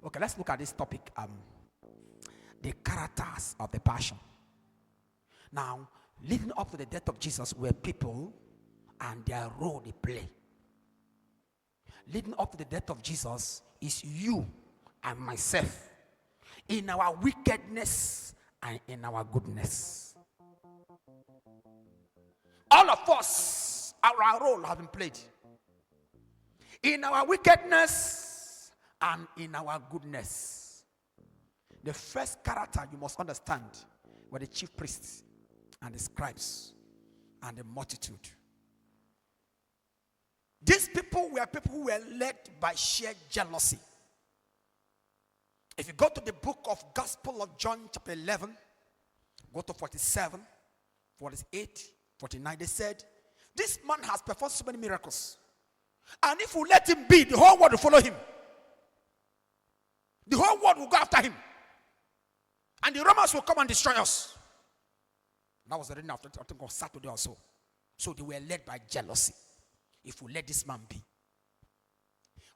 Okay, let's look at this topic. The characters of the passion. Now, leading up to the death of Jesus were people and their role they play. Leading up to the death of Jesus is you and myself in our wickedness and in our goodness. All of us, our role has been played in our wickedness and in our goodness. The first character you must understand were the chief priests and the scribes and the multitude. These people were people who were led by sheer jealousy. If you go to the book of Gospel of John chapter 11, go to 47, 48, 49, they said, this man has performed so many miracles. And if we let him be, the whole world will follow him. The whole world will go after him. And the Romans will come and destroy us. That was the reading after I think on Saturday or so. So they were led by jealousy. If we let this man be.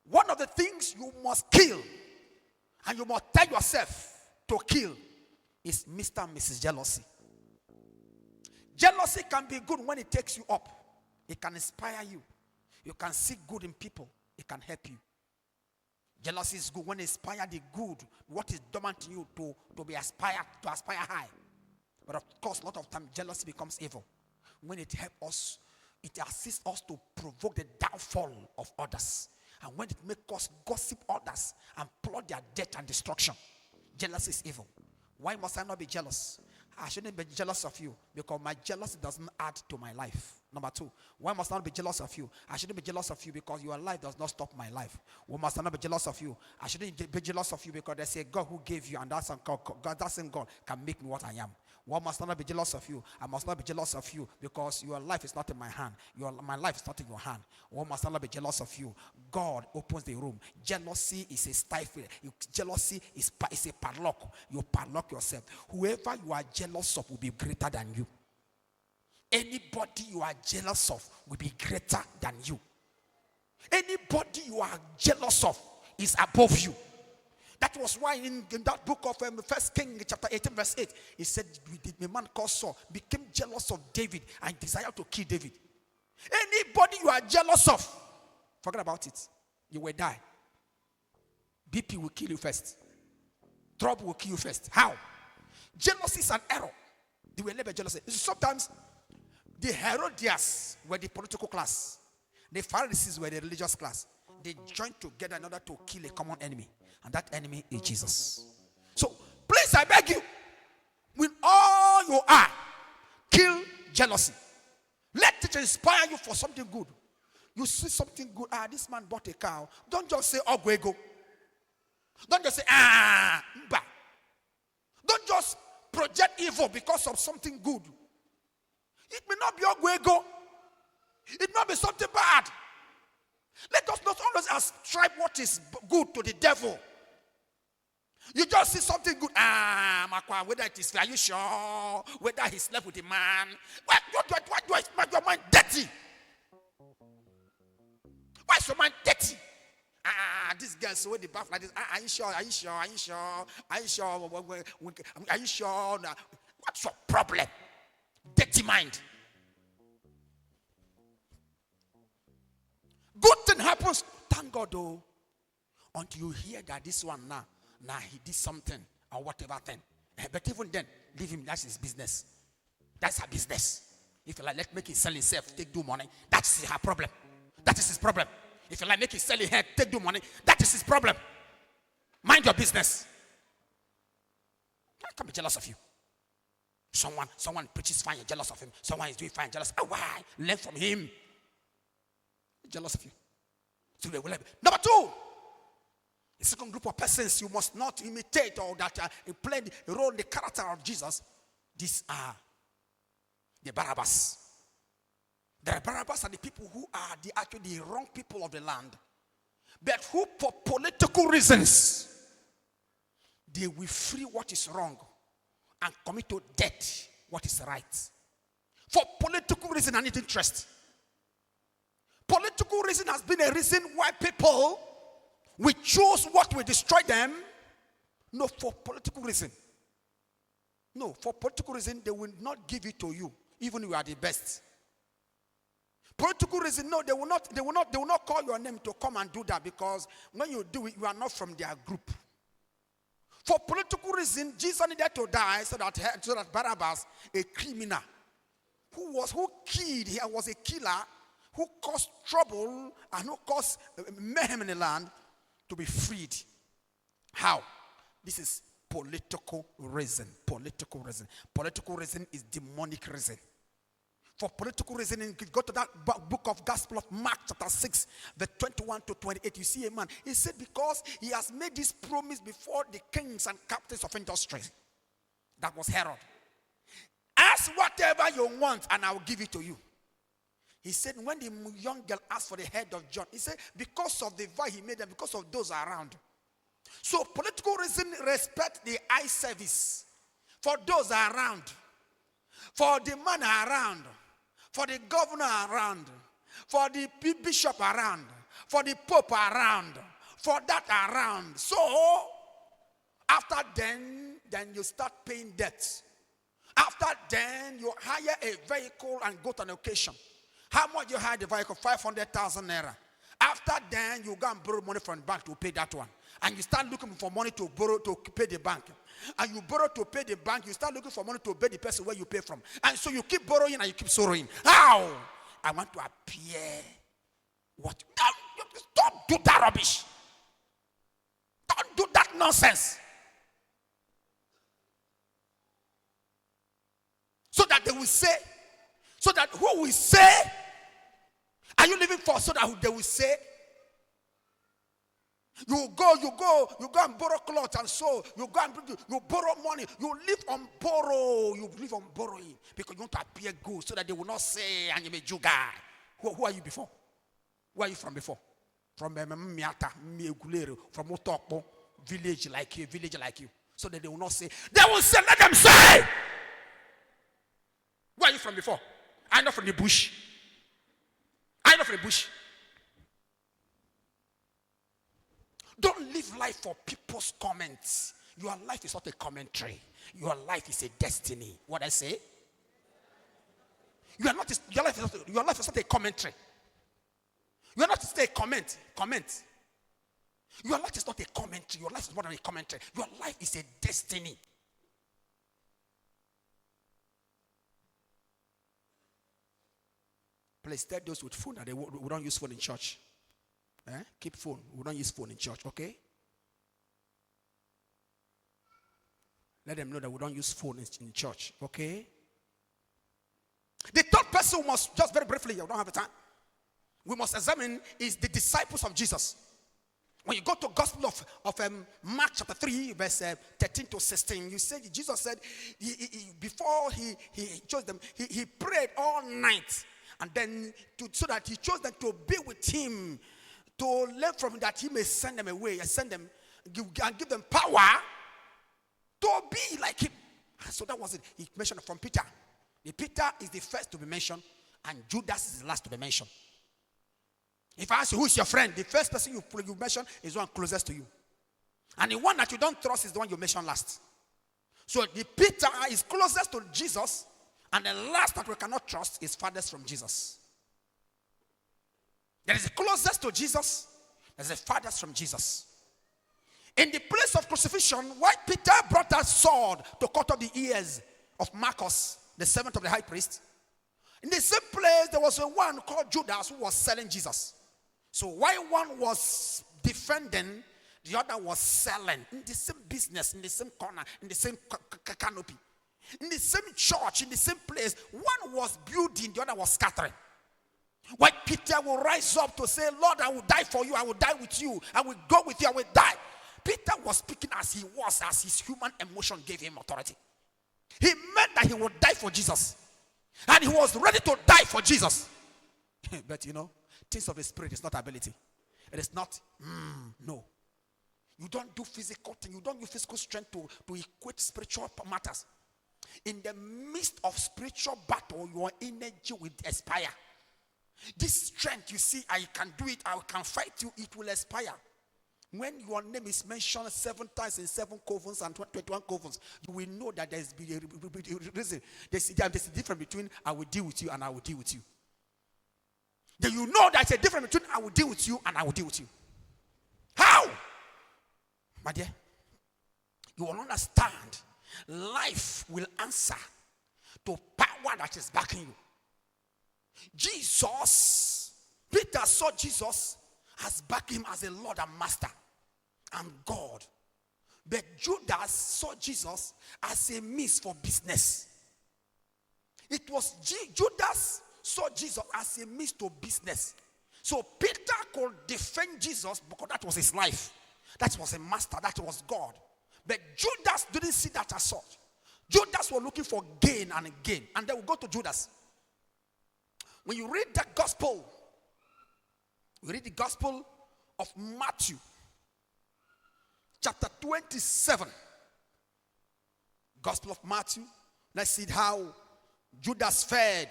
One of the things you must kill, and you must tell yourself to kill, is Mr. and Mrs. Jealousy. Jealousy can be good when it takes you up. It can inspire you. You can see good in people. It can help you. Jealousy is good when it inspires the good, what is dormant in you to aspire high. But of course, a lot of times jealousy becomes evil. When it helps us, it assists us to provoke the downfall of others. And when it makes us gossip others and plot their death and destruction, jealousy is evil. Why must I not be jealous? I shouldn't be jealous of you because my jealousy doesn't add to my life. Number two, why must I not be jealous of you? I shouldn't be jealous of you because your life does not stop my life. Why must I not be jealous of you? I shouldn't be jealous of you because there's a God who gave you, and that same God can make me what I am. Why must I not be jealous of you? I must not be jealous of you because your life is not in my hand. My life is not in your hand. Why must I not be jealous of you? God opens the room. Jealousy is a stifle. Jealousy is a padlock. You padlock yourself. Whoever you are jealous of will be greater than you. Anybody you are jealous of will be greater than you. Anybody you are jealous of is above you. That was why in that book of 1 Kings chapter 18 verse 8, he said the man called Saul became jealous of David and desired to kill David. Anybody you are jealous of, forget about it. You will die. BP will kill you first. Trouble will kill you first. How? Jealousy is an error. They were led by jealousy. Sometimes the Herodians were the political class. The Pharisees were the religious class. They joined together in order to kill a common enemy. And that enemy is Jesus. So, please, I beg you, with all you are, kill jealousy. Let it inspire you for something good. You see something good. This man bought a cow. Don't just say, oh, go. Don't just say, mba. Don't just project evil because of something good. It may not be Ogwego. It may be something bad. Let us not always ascribe what is good to the devil. You just see something good. Whether it is, are you sure? Whether he slept with a man. Why do I make your mind dirty? Why is your mind dirty? This girl so the bath like this. Are you sure? Are you sure? Are you sure? Are you sure? Are you sure? What's your problem? Dirty mind. Good thing happens. Thank God though. Until you hear that this one now he did something or whatever thing. But even then, leave him. That's his business. That's her business. If you like, let make him sell himself, take do money. That's her problem. That is his problem. If you like, make him sell his head, take do money. That is his problem. Mind your business. I can't be jealous of you. Someone preaches fine, you're jealous of him. Someone is doing fine, jealous. Why? Learn from him. Jealous of you. So they will have. Number two, a second group of persons you must not imitate or that play the role in the character of Jesus. These are the Barabbas. The Barabbas are the people who are actually the wrong people of the land. But who for political reasons, they will free what is wrong and commit to death what is right. For political reason and interest. Political reason has been a reason why people We choose what will destroy them. No, for political reason. No, for political reason, they will not give it to you, even if you are the best. Political reason, no, they will not call your name to come and do that, because when you do it, you are not from their group. For political reason, Jesus needed to die so that Barabbas, a criminal, who killed, he was a killer, who caused trouble and who caused mayhem in the land, to be freed. How? This is political reason. Political reason. Political reason is demonic reason. For political reason, you could go to that book of Gospel of Mark chapter 6, verse 21 to 28. You see a man. He said, because he has made this promise before the kings and captains of industry. That was Herod. Ask whatever you want and I will give it to you. He said, when the young girl asked for the head of John, he said, because of the vow he made and because of those around. So political reason respect the eye service for those around, for the man around, for the governor around, for the bishop around, for the pope around, for that around. So after then you start paying debts. After then you hire a vehicle and go to an occasion. How much you hire the vehicle? 500,000 naira. After then you go and borrow money from the bank to pay that one. And you start looking for money to borrow to pay the bank. And you borrow to pay the bank, you start looking for money to pay the person where you pay from. And so you keep borrowing and you keep sorrowing. How? I want to appear. What? Don't do that rubbish. Don't do that nonsense. So that they will say, so that who will say, are you living for? So that they will say, you go and borrow clothes and so you go and you borrow money. You live on borrow. You live on borrowing because you want to appear good, so that they will not say, "And you a Jew guy." Who are you before? Where are you from before? From Miata, from Utokpo, village like you, so that they will not say. They will say, "Let them say." Where are you from before? I'm not from the bush. I'm not from the bush. Don't live life for people's comments. Your life is not a commentary. Your life is a destiny. What I say? Your life is not a commentary. You are not just a comment. Your life is not a commentary. Your life is more than a commentary. Your life is a destiny. Please tell those with phone that we don't use phone in church. Keep phone. We don't use phone in church, okay? Let them know that we don't use phone in church, okay? The third person we must, just very briefly, I don't have the time, we must examine is the disciples of Jesus. When you go to Gospel of Mark chapter 3, verse 13 to 16, you see Jesus said, before he chose them, he prayed all night. And then, so that he chose them to be with him, to learn from him, that he may send them away, and give them power to be like him. So that was it. He mentioned from Peter. Peter is the first to be mentioned, and Judas is the last to be mentioned. If I ask you who is your friend, the first person you mention is the one closest to you. And the one that you don't trust is the one you mention last. So the Peter is closest to Jesus, and the last that we cannot trust is farthest from Jesus. There is the closest to Jesus, there is the farthest from Jesus. In the place of crucifixion, why Peter brought that sword to cut off the ears of Marcus, the servant of the high priest. In the same place, there was a one called Judas who was selling Jesus. So while one was defending, the other was selling. In the same business, in the same corner, in the same canopy. In the same church, in the same place, one was building, the other was scattering. Why Peter will rise up to say, Lord, I will die for you, I will die with you, I will go with you, I will die. Peter was speaking as he was, as his human emotion gave him authority. He meant that he would die for Jesus. And he was ready to die for Jesus. But things of the spirit is not ability. It is not, no. You don't do physical things. You don't use physical strength to equate spiritual matters. In the midst of spiritual battle, your energy will expire. This strength, you see, I can do it, I can fight you, it will expire. When your name is mentioned 7 times in 7 covens and 21 covens, you will know that there's a reason. There's a difference between I will deal with you and I will deal with you. Then you know there's a difference between I will deal with you and I will deal with you. How? My dear, you will understand. Life will answer to power that is backing you. Jesus, Peter saw Jesus as backing him as a Lord and Master and God. But Judas saw Jesus as a means for business. It was Judas saw Jesus as a means to business. So Peter could defend Jesus because that was his life. That was a master. That was God. But Judas didn't see that as such. Judas was looking for gain and gain. And then we go to Judas. When you read the gospel, you read the gospel of Matthew, chapter 27. Gospel of Matthew. Let's see how Judas fared.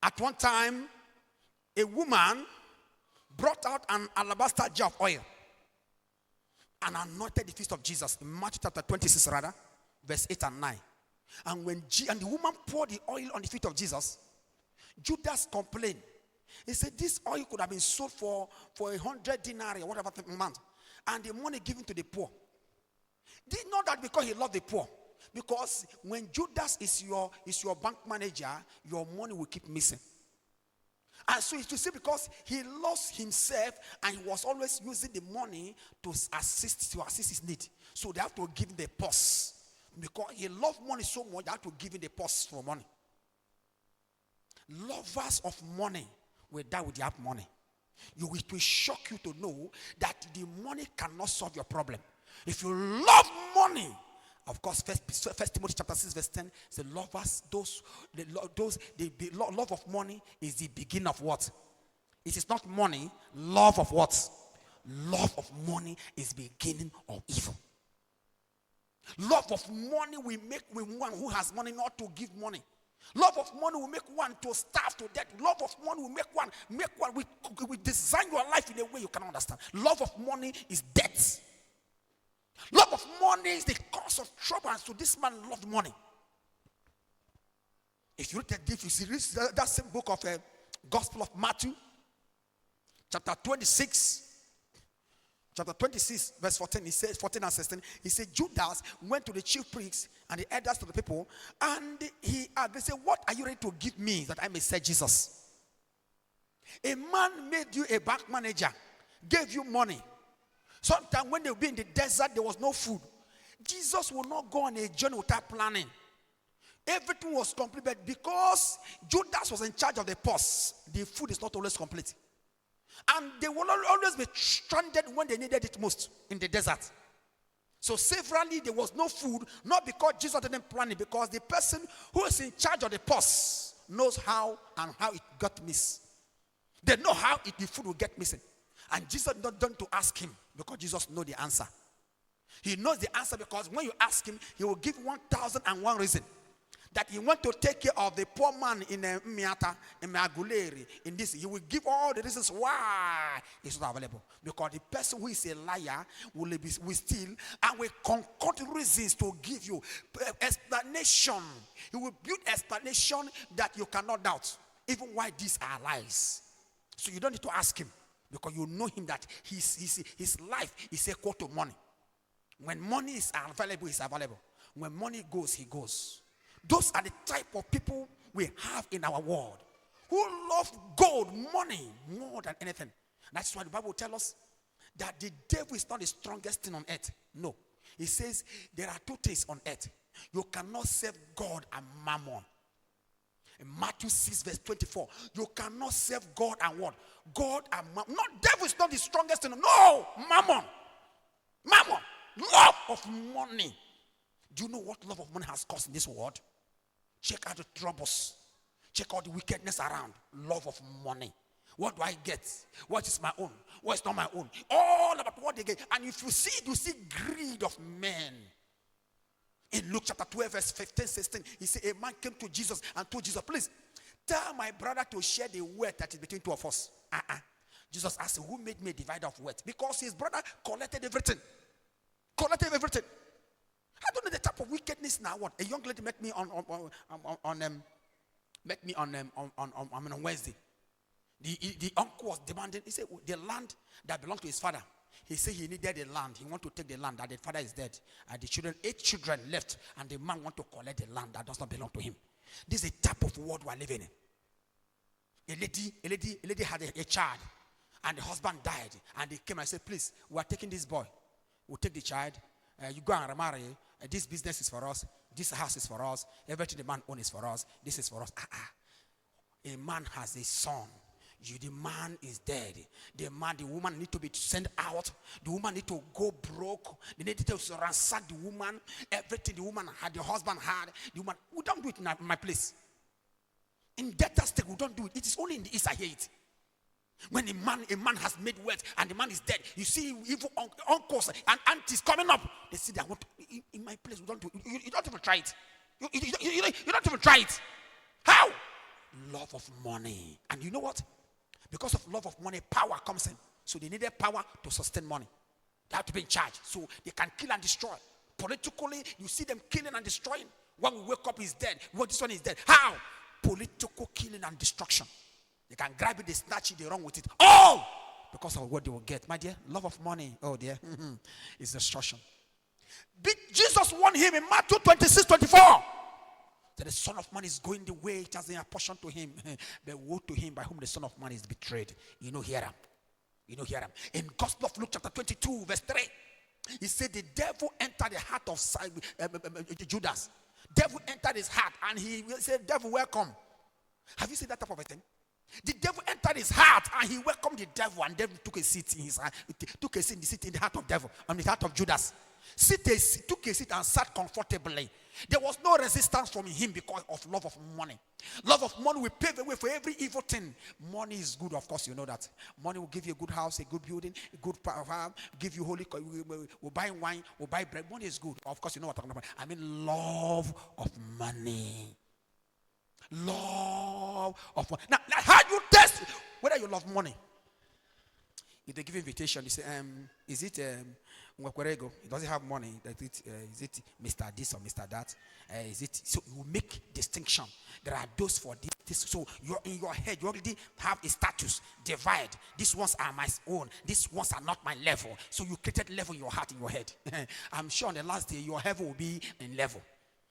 At one time, a woman brought out an alabaster jar of oil and anointed the feet of Jesus. In Matthew chapter 26, verse 8 and 9. And and the woman poured the oil on the feet of Jesus, Judas complained. He said, this oil could have been sold for 100 denarii or whatever amount, and the money given to the poor. Did not that because he loved the poor. Because when Judas is your bank manager, your money will keep missing. And so it's to say because he lost himself and he was always using the money to assist his need. So they have to give him the purse. Because he loved money so much, they have to give him the purse for money. Lovers of money will die with their money. It will shock you to know that the money cannot solve your problem. If you love money, of course, First Timothy chapter 6 verse 10 says, lovers, the love of money is the beginning of what? It is not money. Love of what? Love of money is beginning of evil. Love of money will make one who has money not to give money. Love of money will make one to starve to death. Love of money will make one we design your life in a way you cannot understand. Love of money is death. Love of money is the cause of trouble, and so this man loved money. If you read that same book of Gospel of Matthew, chapter 26, verse 14, he says 14 and 16. He said Judas went to the chief priests and the elders to the people, and they said, "What are you ready to give me that I may serve Jesus?" A man made you a bank manager, gave you money. Sometimes when they would be in the desert, there was no food. Jesus will not go on a journey without planning. Everything was complete, but because Judas was in charge of the purse, the food is not always complete. And they will always be stranded when they needed it most in the desert. So severally there was no food, not because Jesus didn't plan it, because the person who is in charge of the purse knows how it got missed. They know how the food will get missing. And Jesus did not done to ask him, because Jesus knows the answer. He knows the answer because when you ask him, he will give 1,001 reason that he wants to take care of the poor man in Miata, in Maguleri, in this. He will give all the reasons why it's not available. Because the person who is a liar will steal and will concoct reasons to give you explanation. He will build explanation that you cannot doubt, even why these are lies. So you don't need to ask him, because you know him that his life is equal to money. When money is available, it's available. When money goes, he goes. Those are the type of people we have in our world, who love gold, money, more than anything. That's why the Bible tells us that the devil is not the strongest thing on earth. No. It says there are two things on earth. You cannot serve God and mammon. In Matthew 6 verse 24, you cannot serve God and what? God and mammon. Not devil is not the strongest thing. No, mammon. Mammon. Love of money. Do you know what love of money has caused in this world? Check out the troubles. Check out the wickedness around. Love of money. What do I get? What is my own? What is not my own? All about what they get. And if you see it, you see greed of men. In Luke chapter 12 verse 15, 16, he said, a man came to Jesus and told Jesus, please, tell my brother to share the wealth that is between two of us. Jesus asked him, who made me a divider of wealth? Because his brother collected everything. Collected everything. I don't know the type of wickedness now. What a young lady met me on Wednesday. The uncle was demanding. He said the land that belonged to his father. He said he needed the land. He want to take the land that the father is dead, and the children, 8 children left, and the man want to collect the land that does not belong to him. This is the type of world we are living in. A lady had a child, and the husband died, and they came and said, please, we are taking this boy. We'll take the child. You go and remarry. This business is for us. This house is for us. Everything the man owns is for us. This is for us. A man has a son. The man is dead. The woman need to be sent out. The woman need to go broke. They need to ransack the woman. Everything the woman had, the husband had. The woman, we don't do it in my place. In that state, we don't do it. It is only in the east I hear it. When a man has made wealth and the man is dead, you see evil uncles and aunties coming up. They see that in my place we don't do it. You don't even try it. You don't even try it. How? Love of money. And you know what? Because of love of money, power comes in. So they needed power to sustain money. They have to be in charge. So they can kill and destroy. Politically, you see them killing and destroying. When we wake up, he's dead. Well, this one is dead. How? Political killing and destruction. They can grab it, they snatch it, they run with it. Oh! Because of what they will get. My dear, love of money. Oh dear. It's destruction. Jesus warned him in Matthew 26:24. That the son of man is going the way it has been apportioned to him. But woe to him by whom the son of man is betrayed. You know, hear him. You know, hear him. In Gospel of Luke chapter 22, verse 3, he said the devil entered the heart of Judas. Devil entered his heart and he said, devil, welcome. Have you seen that type of a thing? The devil entered his heart and he welcomed the devil, and devil took a seat in his heart. Took a seat in the heart of devil, on the heart of Judas. Took a seat and sat comfortably. There was no resistance from him because of love of money. Love of money will pave the way for every evil thing. Money is good, of course, you know that. Money will give you a good house, a good building, a good farm, give you holy. We'll buy wine, we'll buy bread. Money is good, of course, you know what I'm talking about. I mean, love of money. Love of money. Now how do you test whether you love money? If they give invitation, they say, is it Mwekwerego? He doesn't have money. Is it Mr. This or Mr. That? Is it? So you make distinction. There are those for this. So you're in your head. You already have a status. Divide. These ones are my own. These ones are not my level. So you created level in your heart, in your head. I'm sure on the last day, your heaven will be in level.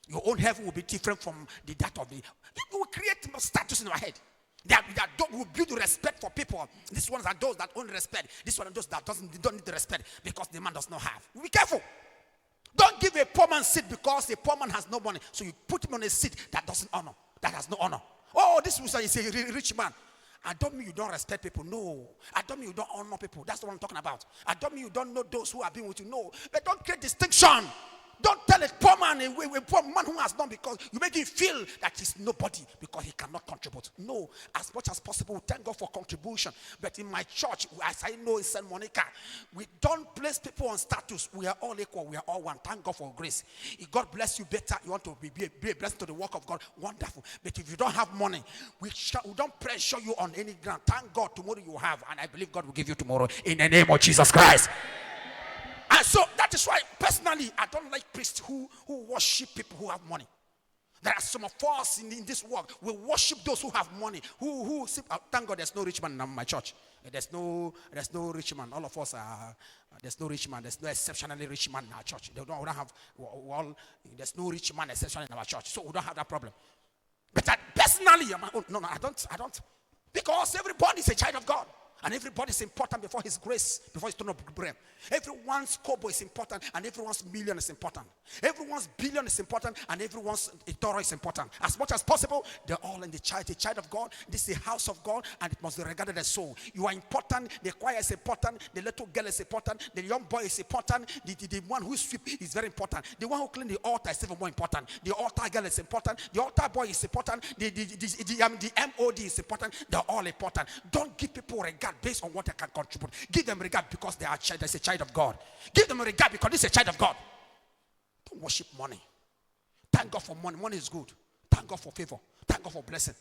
Your own heaven will be different from that of the. You will create status in your head. That will build respect for people. These ones are those that own respect. This one are those that don't need the respect because the man does not have. Be careful. Don't give a poor man seat because a poor man has no money. So you put him on a seat that doesn't honor, that has no honor. Oh, this is a rich man. I don't mean you don't respect people. No. I don't mean you don't honor people. That's what I'm talking about. I don't mean you don't know those who have been with you. No. But don't create distinction. Don't tell a poor man, a poor man who has done, because you make him feel that he's nobody because he cannot contribute. No, as much as possible, thank God for contribution. But in my church, as I know in St. Monica, we don't place people on status. We are all equal. We are all one. Thank God for grace. If God bless you better, you want to be a blessing to the work of God, wonderful. But if you don't have money, we don't pressure you on any ground. Thank God tomorrow you have, and I believe God will give you tomorrow in the name of Jesus Christ. And so that is why personally I don't like priests who worship people who have money. There are some of us in this world, we worship those who have money. Who thank God there's no rich man in my church. There's no rich man. All of us are. There's no rich man. There's no exceptionally rich man in our church. We don't have. There's no rich man exceptionally in our church, so we don't have that problem. But personally, I don't, because everybody is a child of God. And everybody is important before his grace, before his throne of grace. Everyone's kobo is important, and everyone's million is important. Everyone's billion is important, and everyone's dollar is important. As much as possible, they're all in the child of God. This is the house of God, and it must be regarded as so. You are important. The choir is important. The little girl is important. The young boy is important. The one who sweep is very important. The one who clean the altar is even more important. The altar girl is important. The altar boy is important. The MOD is important. They're all important. Don't give people regard based on what they can contribute. Give them regard because they are there's a child of God. Give them regard because this is a child of God. Don't worship money. Thank God for money. Money is good. Thank God for favor. Thank God for blessing.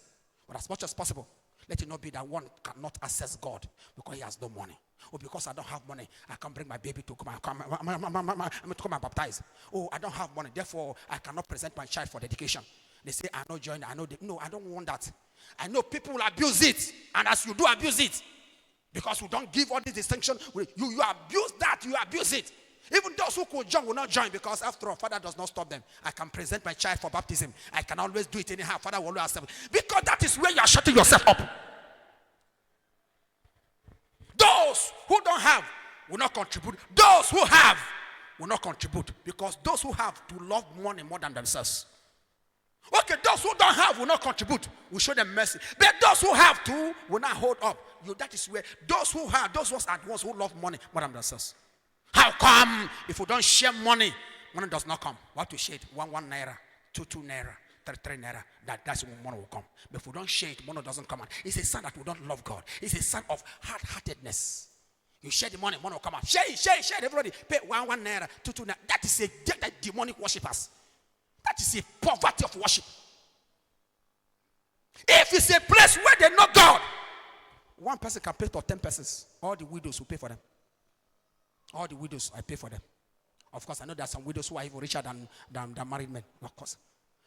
But as much as possible, Let it not be that one cannot access God because he has no money. Or because I don't have money, I can't bring my baby to come and baptize. Oh, I don't have money, therefore I cannot present my child for dedication. They say, I know join, I know. No, I don't want that. I know people will abuse it. And as you do abuse it, because you don't give all this distinction, you abuse that, you abuse it. Even those who could join will not join, because after all, Father does not stop them. I can present my child for baptism. I can always do it anyhow. Father will always accept it. Because that is where you are shutting yourself up. Those who don't have will not contribute. Those who have will not contribute, because those who have to love money more than themselves. Okay, those who don't have will not contribute. We show them mercy. But those who have to will not hold up. That is where those who have, those ones are the ones who love money more than themselves. How come if we don't share money does not come? We have to share it. 1 naira, 2 naira, 3 naira. That's when money will come. But if we don't share it, money doesn't come out. It's a sign that we don't love God. It's a sign of hard-heartedness. You share the money will come out. Share it. Everybody pay 1 naira, 2 naira. That is a demonic worshippers. That is a poverty of worship. If it's a place where they know God, one person can pay for 10 persons. All the widows will pay for them. All the widows, I pay for them. Of course, I know there are some widows who are even richer than married men. Of course.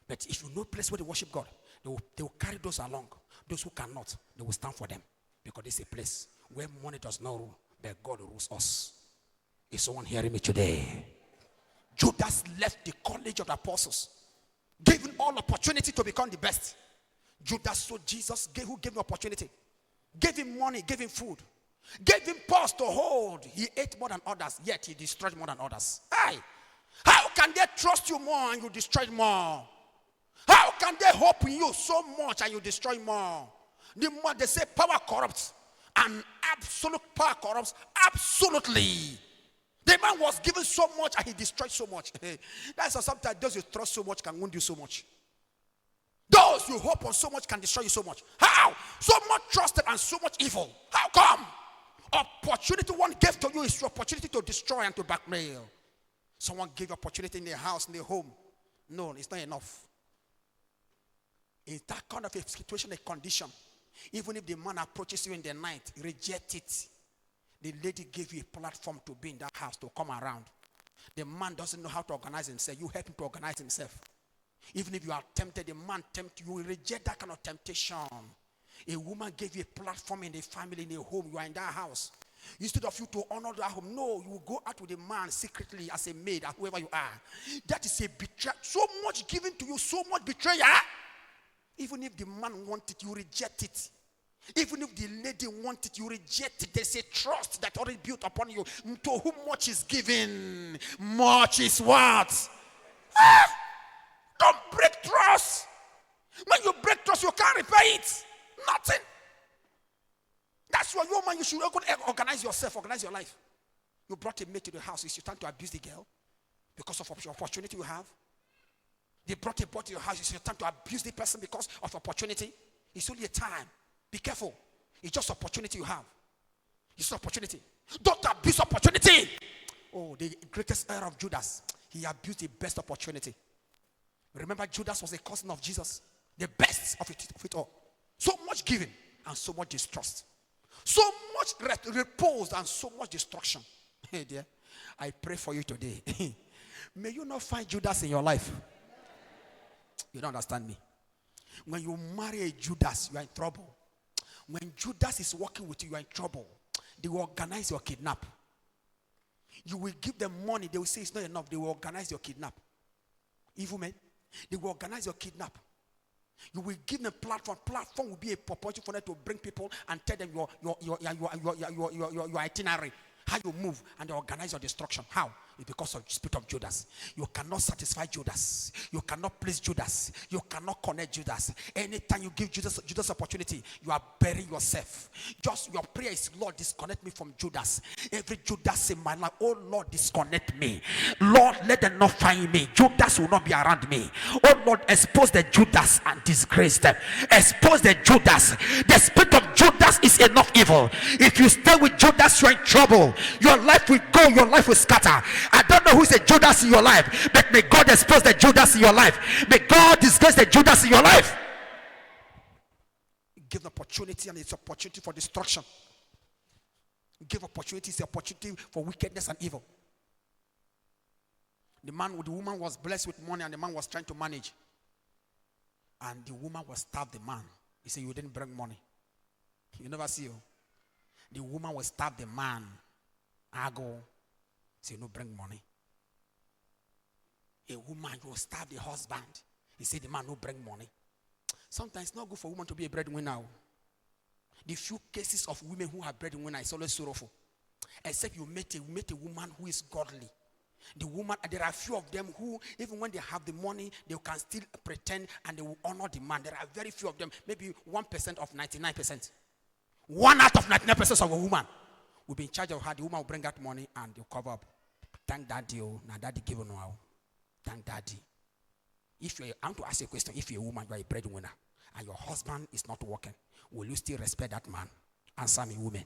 But if you know a place where they worship God, they will carry those along. Those who cannot, they will stand for them. Because this is a place where money does not rule, but God rules us. Is someone hearing me today? Judas left the college of the apostles, given all opportunity to become the best. Judas saw Jesus, who gave him opportunity, gave him money, gave him food, gave him purse to hold. He ate more than others, yet he destroyed more than others. Aye. How can they trust you more and you destroy more? How can they hope in you so much and you destroy more? The more they say power corrupts, and absolute power corrupts absolutely. The man was given so much and he destroyed so much. That's why sometimes those you trust so much can wound you so much. Those you hope on so much can destroy you so much. How? So much trusted and so much evil. How come? Opportunity one gave to you is your opportunity to destroy and to blackmail. Someone gave opportunity in their house, in their home. No, it's not enough. In that kind of a situation, a condition, even if the man approaches you in the night, reject it. The lady gave you a platform to be in that house, to come around. The man doesn't know how to organize himself. You help him to organize himself. Even if you are tempted, the man tempts you, will reject that kind of temptation. A woman gave you a platform in the family, in a home. You are in that house. Instead of you to honor that home, no, you will go out with a man secretly as a maid, or whoever you are. That is a betrayal. So much given to you, so much betrayal. Even if the man wants it, you reject it. Even if the lady wants it, you reject it. There's a trust that already built upon you. To whom much is given, much is what? Don't break trust. When you break trust, you can't repay it. Nothing. That's why you should organize yourself, organize your life. You brought a maid to the house. It's your time to abuse the girl because of opportunity you have. They brought a boy to your house. It's your time to abuse the person because of opportunity. It's only a time. Be careful. It's just opportunity you have. It's opportunity. Don't abuse opportunity. Oh, the greatest error of Judas. He abused the best opportunity. Remember, Judas was a cousin of Jesus. The best of it all. So much giving and so much distrust. So much repose and so much destruction. Hey dear, I pray for you today. May you not find Judas in your life. You don't understand me. When you marry a Judas, you are in trouble. When Judas is working with you, you are in trouble. They will organize your kidnap. You will give them money. They will say it's not enough. They will organize your kidnap. Evil men. They will organize your kidnap. You will give them platform. Platform will be a opportunity for them to bring people and tell them your itinerary. How you move, and they organize your destruction. How? It's because of the spirit of Judas. You cannot satisfy Judas. You cannot please Judas. You cannot connect Judas. Anytime you give Judas opportunity, you are burying yourself. Just your prayer is, Lord, disconnect me from Judas. Every Judas in my life, oh Lord, disconnect me. Lord, let them not find me. Judas will not be around me. Oh Lord, expose the Judas and disgrace them. Expose the Judas. The spirit of Judas is enough evil. If you stay with Judas, you're in trouble. Your life will go, your life will scatter. I don't know who's a Judas in your life, but may God expose the Judas in your life. May God disgrace the Judas in your life. Give opportunity, and it's opportunity for destruction. Give opportunity, it's opportunity for wickedness and evil. The woman was blessed with money, and the man was trying to manage. And the woman was stabbed the man. He said, you didn't bring money. You never see you. The woman was stabbed the man. I go, say, no, bring money. A woman will stab the husband. He said, the man no bring money. Sometimes it's not good for a woman to be a breadwinner. The few cases of women who are breadwinner is always sorrowful. Except you meet a woman who is godly. The woman, there are a few of them who, even when they have the money, they can still pretend and they will honor the man. There are very few of them, maybe 1% of 99%. 1 out of 99% of a woman will be in charge of her. The woman will bring out money and they'll cover up. Thank daddy, oh, now daddy give her now. Thank daddy. I want to ask you a question. If you're a woman, you are a breadwinner, and your husband is not working, will you still respect that man? Answer me, women.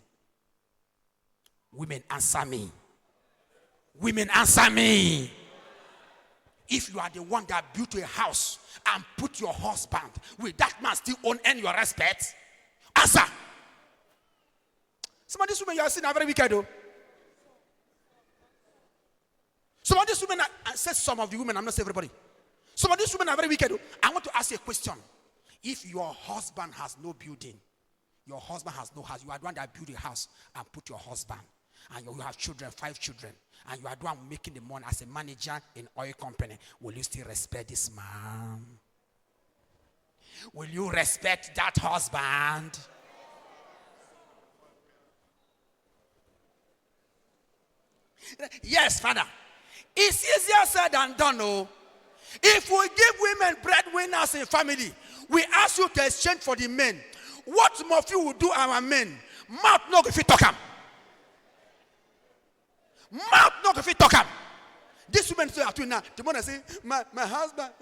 Women, answer me. Women, answer me. If you are the one that built a house and put your husband, will that man still earn your respect? Answer. Some of these women you are seeing are very wicked, though. Some of these women, I said some of the women, I'm not saying everybody. Some of these women are very wicked. I want to ask you a question. If your husband has no building, your husband has no house, you are the one that built a house and put your husband, and you have children, 5 children, and you are the one making the money as a manager in oil company, will you still respect this man? Will you respect that husband? Yes, Father. It's easier said than done, oh. If we give women breadwinners in family, we ask you to exchange for the men. What more you will do our men? Mouth no if you talk am. Mouth no if you talk am. This woman say at you now. The woman say, my husband.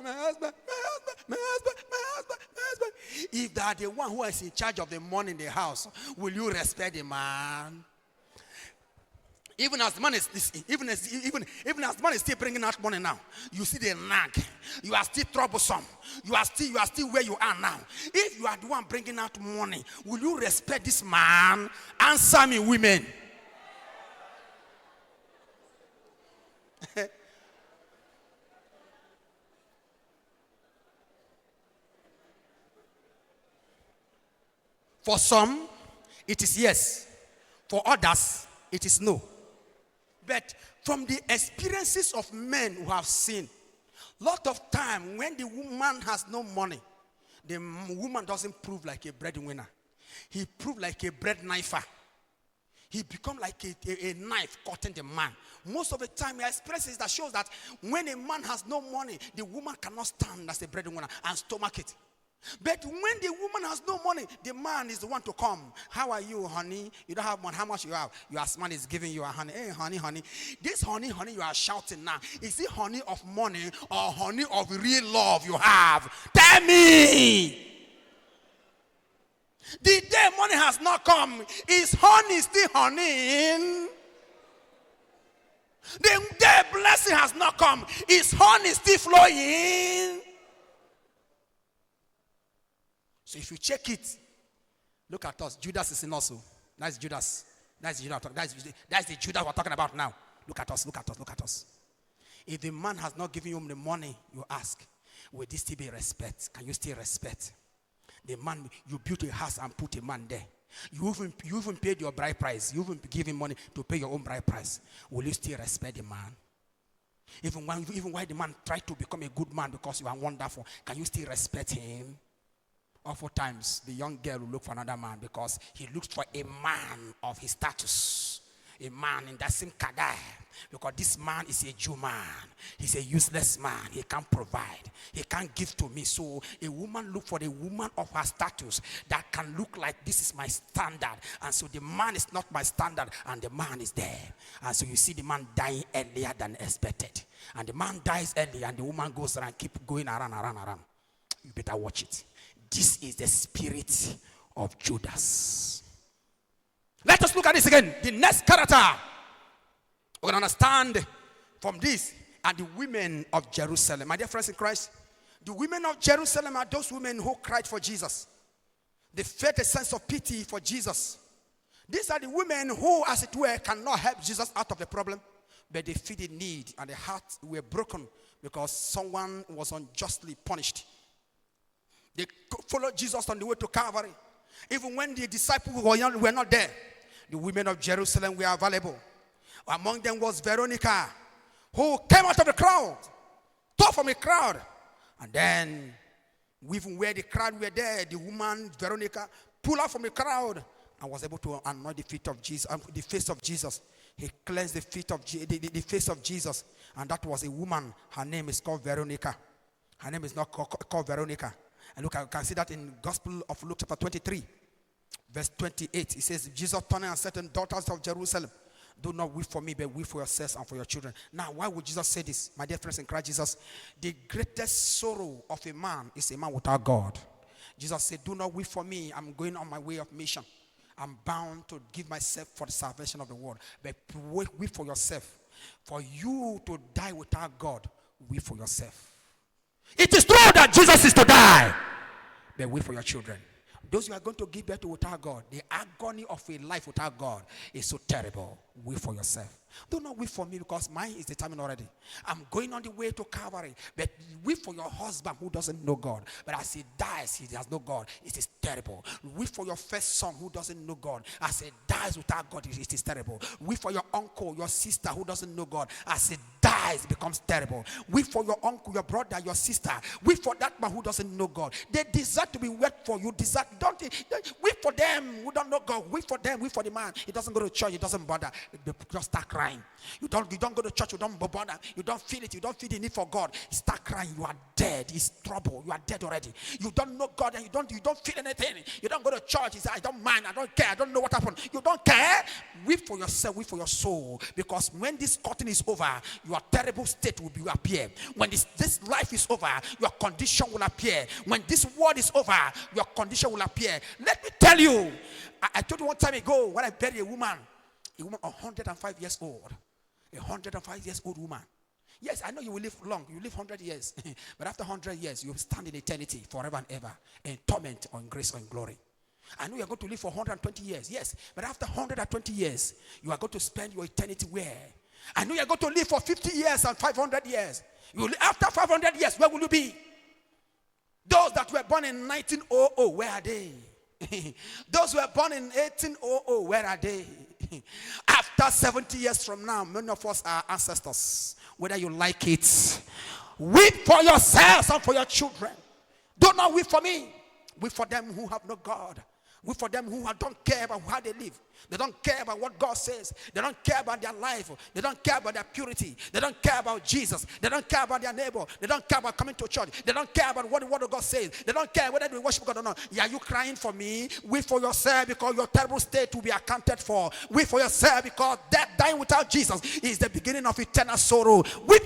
If they are the one who is in charge of the money in the house, will you respect the man? Even as the man is even as the man is still bringing out money now, you see the nag. You are still troublesome. You are still where you are now. If you are the one bringing out money, will you respect this man? Answer me, women. For some, it is yes. For others, it is no. But from the experiences of men who have seen, lot of time when the woman has no money, the woman doesn't prove like a breadwinner. He proved like a bread knifer. He become like a knife cutting the man. Most of the time, there are experiences that shows that when a man has no money, the woman cannot stand as a breadwinner and stomach it. But when the woman has no money, the man is the one to come. How are you, honey? You don't have money. How much you have? Your man is giving you a honey. Hey, honey. This honey, you are shouting now. Is it honey of money or honey of real love you have? Tell me. The day money has not come, is honey still honey? The day blessing has not come, is honey still flowing? So if you check it, look at us. Judas is in us. That's Judas. That's the Judas we're talking about now. Look at us. If the man has not given you the money, you ask, will this still be respect? Can you still respect? The man, you built a house and put a man there. You even paid your bride price. You even give him money to pay your own bride price. Will you still respect the man? Even when the man tried to become a good man because you are wonderful, can you still respect him? Oftentimes, the young girl will look for another man because he looks for a man of his status. A man in that same cadre. Because this man is a Jew man. He's a useless man. He can't provide. He can't give to me. So a woman look for a woman of her status that can look like this is my standard. And so the man is not my standard and the man is there. And so you see the man dying earlier than expected. And the man dies early and the woman goes around, keep going around. You better watch it. This is the spirit of Judas. Let us look at this again. The next character we can understand from this are the women of Jerusalem. My dear friends in Christ, the women of Jerusalem are those women who cried for Jesus. They felt a sense of pity for Jesus. These are the women who, as it were, cannot help Jesus out of the problem, but they feel the need and the hearts were broken because someone was unjustly punished. They followed Jesus on the way to Calvary. Even when the disciples were not there, the women of Jerusalem were available. Among them was Veronica, who came out of the crowd, tore from a crowd. And then, even where the crowd were there, the woman Veronica pulled out from the crowd and was able to anoint the feet of Jesus, the face of Jesus. He cleansed the feet of the face of Jesus, and that was a woman. Her name is called Veronica. Her name is not called Veronica. And look, you can see that in Gospel of Luke chapter 23, verse 28. It says, Jesus turned and said to the daughters of Jerusalem, do not weep for me, but weep for yourselves and for your children. Now, why would Jesus say this? My dear friends in Christ Jesus, the greatest sorrow of a man is a man without God. Jesus said, do not weep for me. I'm going on my way of mission. I'm bound to give myself for the salvation of the world. But weep for yourself. For you to die without God, weep for yourself. It is true that Jesus is to die, but weep for your children. Those you are going to give birth to without God, the agony of a life without God is so terrible. Weep for yourself. Do not weep for me because mine is determined already. I'm going on the way to Calvary. But weep for your husband who doesn't know God. But as he dies, he has no God. It is terrible. Weep for your first son who doesn't know God. As he dies without God, it is terrible. Weep for your uncle, your sister who doesn't know God. As he dies, it becomes terrible. Weep for your uncle, your brother, your sister. Weep for that man who doesn't know God. They deserve to be wept for. You deserve. Don't weep for them who don't know God. Weep for them. Weep for the man. He doesn't go to church. He doesn't bother. They just start crying. You don't go to church, you don't bother, you don't feel it, you don't feel the need for God. You start crying, you are dead, it's trouble, you are dead already. You don't know God and you don't feel anything. You don't go to church, you say, I don't mind, I don't care, I don't know what happened. You don't care. Weep for yourself, weep for your soul. Because when this curtain is over, your terrible state will appear. When this life is over, your condition will appear. When this world is over, your condition will appear. Let me tell you, I told you one time ago when I buried a woman 105 years old. 105 years old woman. Yes, I know you will live long. You live 100 years. But after 100 years, you will stand in eternity forever and ever in torment or in grace or in glory. I know you are going to live for 120 years. Yes, but after 120 years, you are going to spend your eternity where? I know you are going to live for 50 years and 500 years. After 500 years, where will you be? Those that were born in 1900, where are they? Those who were born in 1800, where are they? After 70 years from now, many of us are ancestors. Whether you like it, weep for yourselves and for your children. Do not weep for me. Weep for them who have no God. Weep for them who don't care about how they live. They don't care about what God says. They don't care about their life. They don't care about their purity. They don't care about Jesus. They don't care about their neighbor. They don't care about coming to church. They don't care about what the word of God says. They don't care whether they worship God or not. Are you crying for me? Weep for yourself because your terrible state will be accounted for. Weep for yourself because death, dying without Jesus, is the beginning of eternal sorrow. Weep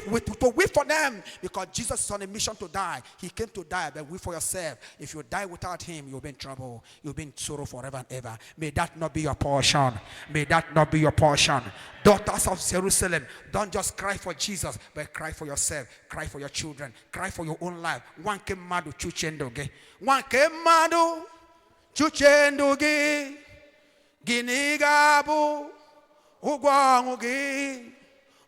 for them because Jesus is on a mission to die. He came to die, but weep for yourself. If you die without him, you'll be in trouble. You'll be in sorrow forever and ever. May that not be your portion. May that not be your portion. Daughters of Jerusalem, don't just cry for Jesus, but cry for yourself. Cry for your children. Cry for your own life. One came mad chuchendoge. One came mad chuchendoge. Ginigabu. Ugwangugi.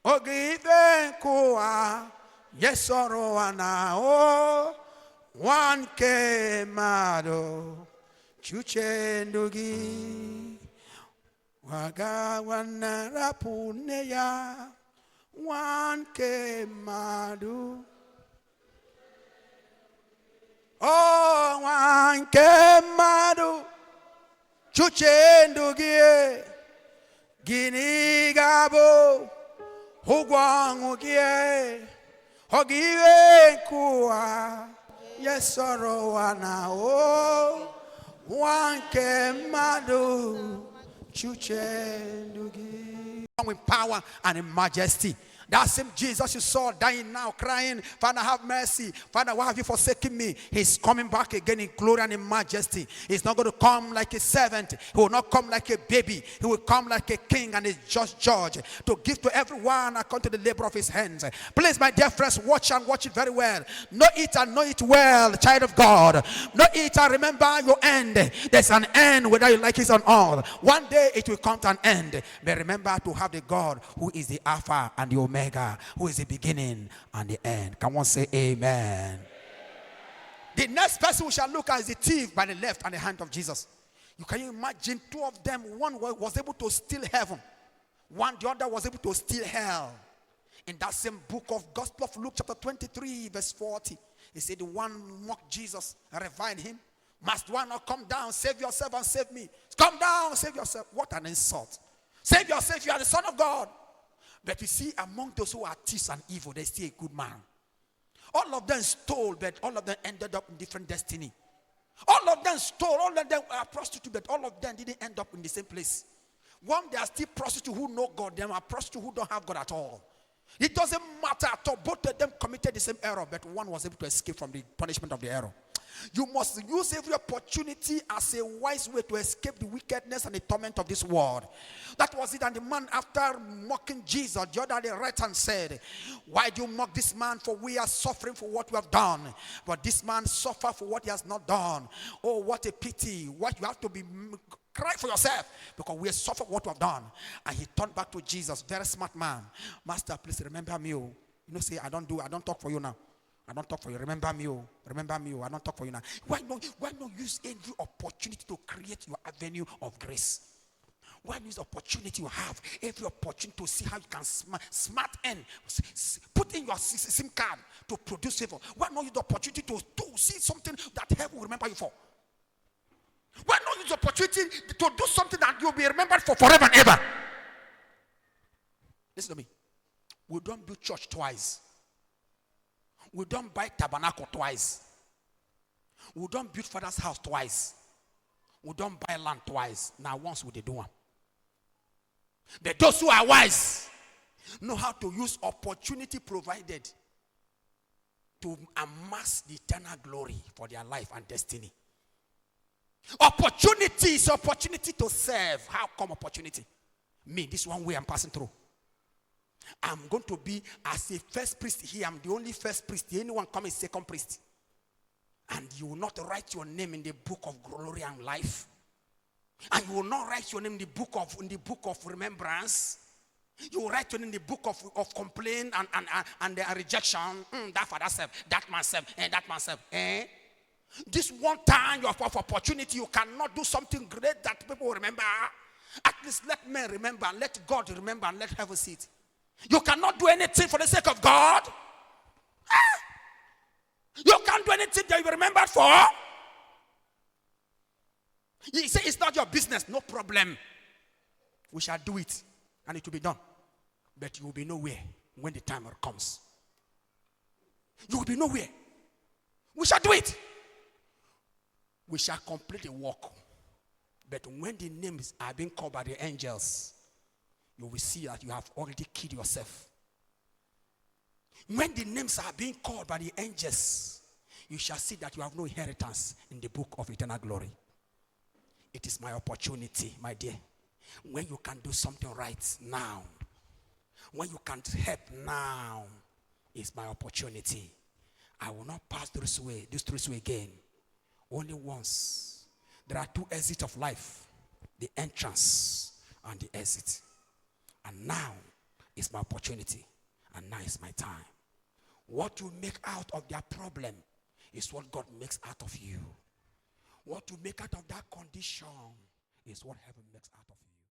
Ogive kuwa. Yes or o. One came mad chuchendogi. Waga wana rapune ya wanke madu. Oh, wanke madu. Chuchendugie. Gini gabo. Hugwangugie. Hogiwe kuwa. Yesoro wana o. Wanke madu. With power and in majesty. That same Jesus you saw dying now, crying, Father, have mercy. Father, why have you forsaken me? He's coming back again in glory and in majesty. He's not going to come like a servant. He will not come like a baby. He will come like a king and a just judge to give to everyone according to the labor of his hands. Please, my dear friends, watch and watch it very well. Know it and know it well, child of God. Know it and remember your end. There's an end whether you like it or not. One day it will come to an end. But remember to have the God who is the Alpha and the Omega, who is the beginning and the end. Can one say amen? The next person we shall look at is the thief by the left and the hand of Jesus. Can you imagine two of them? One was able to steal heaven. The other was able to steal hell. In that same book of Gospel of Luke chapter 23 verse 40, he said the one mocked Jesus and reviled him. Must one not come down, save yourself and save me? Come down, save yourself. What an insult. Save yourself, you are the Son of God. But you see, among those who are thieves and evil, there's still a good man. All of them stole, but all of them ended up in different destiny. All of them stole, all of them are prostitutes, but all of them didn't end up in the same place. One, there are still prostitutes who know God, there are prostitutes who don't have God at all. It doesn't matter at all. Both of them committed the same error, but one was able to escape from the punishment of the error. You must use every opportunity as a wise way to escape the wickedness and the torment of this world. That was it. And the man, after mocking Jesus, the other day right hand said, why do you mock this man? For we are suffering for what we have done. But this man suffered for what he has not done. Oh, what a pity. What you have to be cry for yourself, because we have suffered what we have done. And he turned back to Jesus. Very smart man. Master, please remember me. Oh. Say, I don't talk for you now. I don't talk for you. Remember me. Remember me. I don't talk for you now. Why not use every opportunity to create your avenue of grace? Why use the opportunity you have? Every opportunity to see how you can smart end. Put in your SIM card to produce favor. Why not use the opportunity to see something that heaven will remember you for? Why not use the opportunity to do something that you'll be remembered for forever and ever? Listen to me. We don't build church twice. We don't buy tabernacle twice. We don't build Father's house twice. We don't buy land twice. Now once we do one. But those who are wise know how to use opportunity provided to amass the eternal glory for their life and destiny. Opportunity is opportunity to serve. How come opportunity? Me, this one way I'm passing through. I'm going to be as a first priest here. I'm the only first priest. Anyone come as second priest. And you will not write your name in the book of glory and life. And you will not write your name in the book of remembrance. You will write your name in the book of complaint and rejection. That father said, that man said, and that man said. This one time you have opportunity, you cannot do something great that people will remember. At least let men remember, let God remember, and let heaven see it. You cannot do anything for the sake of God. You can't do anything that you remember for. You say it's not your business, no problem. We shall do it, and it will be done. But you will be nowhere when the time comes. You will be nowhere. We shall do it. We shall complete the work. But when the names are being called by the angels, you will see that you have already killed yourself. When the names are being called by the angels, you shall see that you have no inheritance in the book of eternal glory. It is my opportunity, my dear. When you can do something right now, when you can help now, is my opportunity. I will not pass this way again. Only once. There are two exits of life. The entrance and the exit. And now is my opportunity. And now is my time. What you make out of their problem is what God makes out of you. What you make out of that condition is what heaven makes out of you.